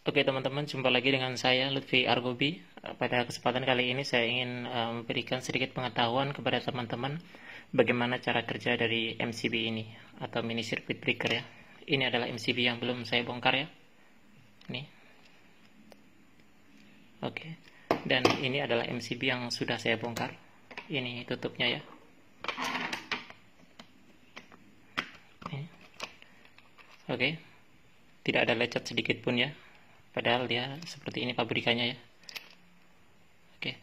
Oke teman-teman, jumpa lagi dengan saya Lutfi Argobi. Pada kesempatan kali ini saya ingin memberikan sedikit pengetahuan kepada teman-teman bagaimana cara kerja dari MCB ini atau mini circuit breaker ya. Ini adalah MCB yang belum saya bongkar ya. Ini. Oke. Dan ini adalah MCB yang sudah saya bongkar. Ini tutupnya ya. Oke. Tidak ada lecet sedikit pun ya. Padahal dia seperti ini pabrikannya ya. Oke.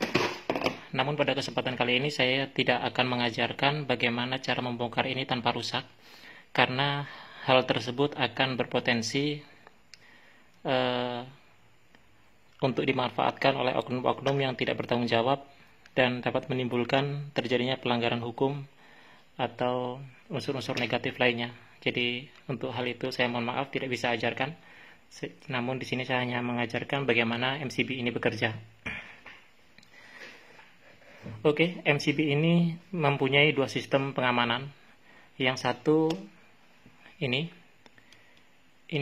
Namun pada kesempatan kali ini saya tidak akan mengajarkan bagaimana cara membongkar ini tanpa rusak, karena hal tersebut akan berpotensi untuk dimanfaatkan oleh oknum-oknum yang tidak bertanggung jawab dan dapat menimbulkan terjadinya pelanggaran hukum atau unsur-unsur negatif lainnya. Jadi untuk hal itu saya mohon maaf tidak bisa ajarkan. Namun di sini saya hanya mengajarkan bagaimana MCB ini bekerja. Oke, MCB ini mempunyai dua sistem pengamanan. Yang satu ini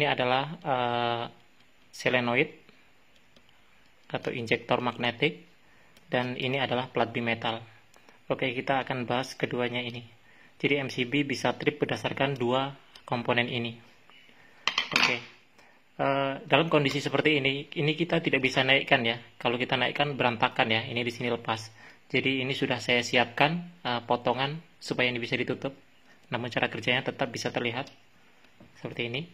adalah solenoid atau injektor magnetik, dan ini adalah plat bimetal. Oke, kita akan bahas keduanya ini. Jadi MCB bisa trip berdasarkan dua komponen ini. Oke. Dalam kondisi seperti ini kita tidak bisa naikkan ya. Kalau kita naikkan berantakan ya. Ini di sini lepas. Jadi ini sudah saya siapkan potongan supaya ini bisa ditutup. Namun cara kerjanya tetap bisa terlihat seperti ini.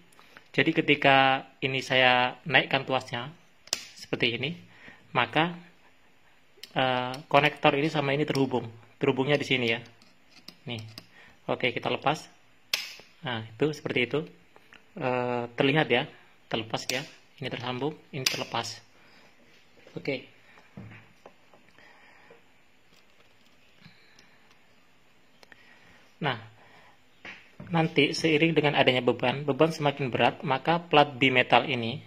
Jadi ketika ini saya naikkan tuasnya seperti ini, maka konektor ini sama ini terhubung. Terhubungnya di sini ya. Nih. Oke, kita lepas. Nah, itu seperti itu. Terlihat ya. Terlepas ya, ini tersambung, ini terlepas. Oke. Nah, nanti seiring dengan adanya beban semakin berat, maka plat bimetal ini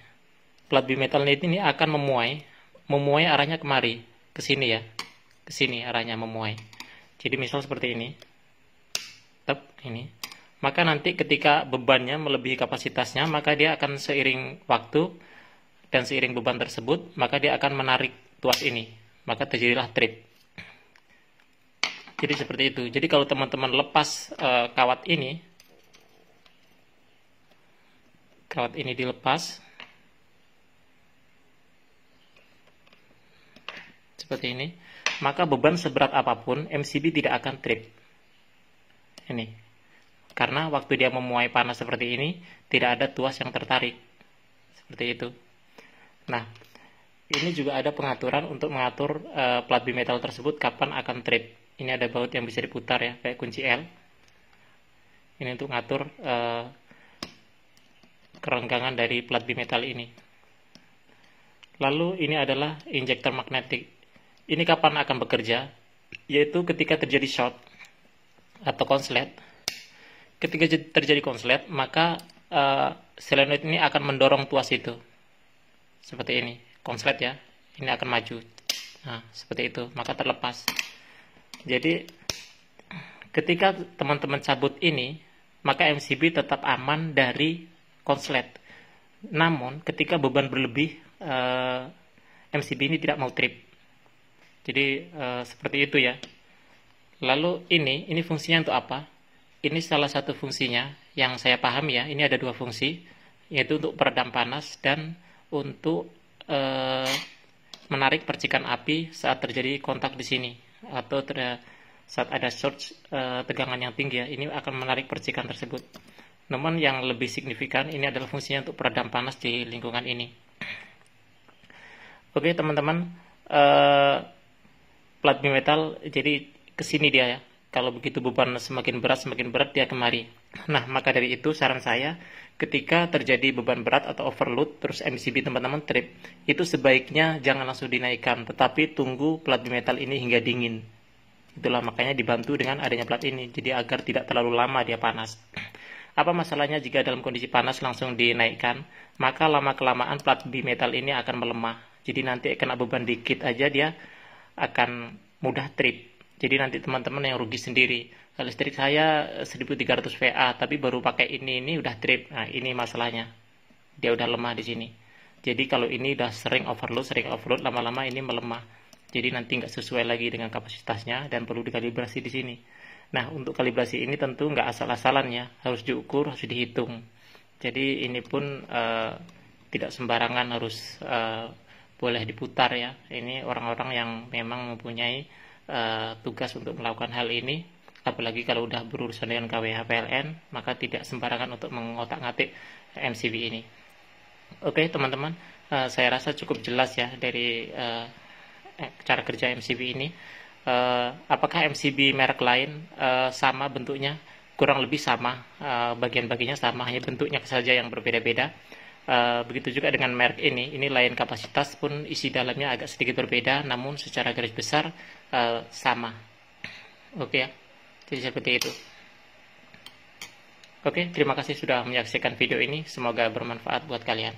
akan memuai arahnya kemari, ke sini ya, ke sini arahnya memuai. Jadi misal seperti ini, ini. Maka nanti ketika bebannya melebihi kapasitasnya, maka dia akan seiring waktu dan seiring beban tersebut, maka dia akan menarik tuas ini. Maka terjadilah trip. Jadi seperti itu. Jadi kalau teman-teman lepas kawat ini dilepas seperti ini, maka beban seberat apapun MCB tidak akan trip. Ini. Karena waktu dia memuai panas seperti ini, tidak ada tuas yang tertarik. Seperti itu. Nah, ini juga ada pengaturan untuk mengatur plat bimetal tersebut kapan akan trip. Ini ada baut yang bisa diputar ya, kayak kunci L. Ini untuk mengatur kerenggangan dari plat bimetal ini. Lalu ini adalah injektor magnetik. Ini kapan akan bekerja? Yaitu ketika terjadi short atau konslet. Ketika terjadi konslet, maka solenoid ini akan mendorong tuas itu. Seperti ini, konslet ya. Ini akan maju. Nah, seperti itu, maka terlepas. Jadi, ketika teman-teman cabut ini, maka MCB tetap aman dari konslet. Namun, ketika beban berlebih, MCB ini tidak mau trip. Jadi, seperti itu ya. Lalu ini fungsinya untuk apa? Ini salah satu fungsinya yang saya paham ya. Ini ada dua fungsi, yaitu untuk peredam panas dan untuk menarik percikan api saat terjadi kontak di sini atau saat ada short tegangan yang tinggi ya. Ini akan menarik percikan tersebut. Namun yang lebih signifikan ini adalah fungsinya untuk peredam panas di lingkungan ini. Oke teman-teman, plat bimetal jadi kesini dia ya. Kalau begitu beban semakin berat dia kemari. Nah, maka dari itu saran saya, ketika terjadi beban berat atau overload, terus MCB teman-teman trip, itu sebaiknya jangan langsung dinaikkan, tetapi tunggu plat bimetal ini hingga dingin. Itulah makanya dibantu dengan adanya plat ini, jadi agar tidak terlalu lama dia panas. Apa masalahnya jika dalam kondisi panas langsung dinaikkan? Maka lama-kelamaan plat bimetal ini akan melemah. Jadi nanti kena beban dikit aja dia akan mudah trip. Jadi nanti teman-teman yang rugi sendiri. Listrik saya 1300 VA, tapi baru pakai ini udah trip. Nah, ini masalahnya. Dia udah lemah di sini. Jadi kalau ini udah sering overload, lama-lama ini melemah. Jadi nanti nggak sesuai lagi dengan kapasitasnya dan perlu dikalibrasi di sini. Nah, untuk kalibrasi ini tentu nggak asal-asalan ya, harus diukur, harus dihitung. Jadi ini pun tidak sembarangan harus boleh diputar ya. Ini orang-orang yang memang mempunyai tugas untuk melakukan hal ini. Apalagi kalau udah berurusan dengan KWH PLN, maka tidak sembarangan untuk mengotak-ngatik MCB ini. Oke teman-teman, saya rasa cukup jelas ya dari cara kerja MCB ini. Apakah MCB merek lain sama bentuknya? Kurang lebih sama, bagian-bagiannya sama, hanya bentuknya saja yang berbeda-beda. Begitu juga dengan merek ini lain kapasitas pun isi dalamnya agak sedikit berbeda, namun secara garis besar sama. Oke ya, jadi seperti itu. Oke, terima kasih sudah menyaksikan video ini, semoga bermanfaat buat kalian.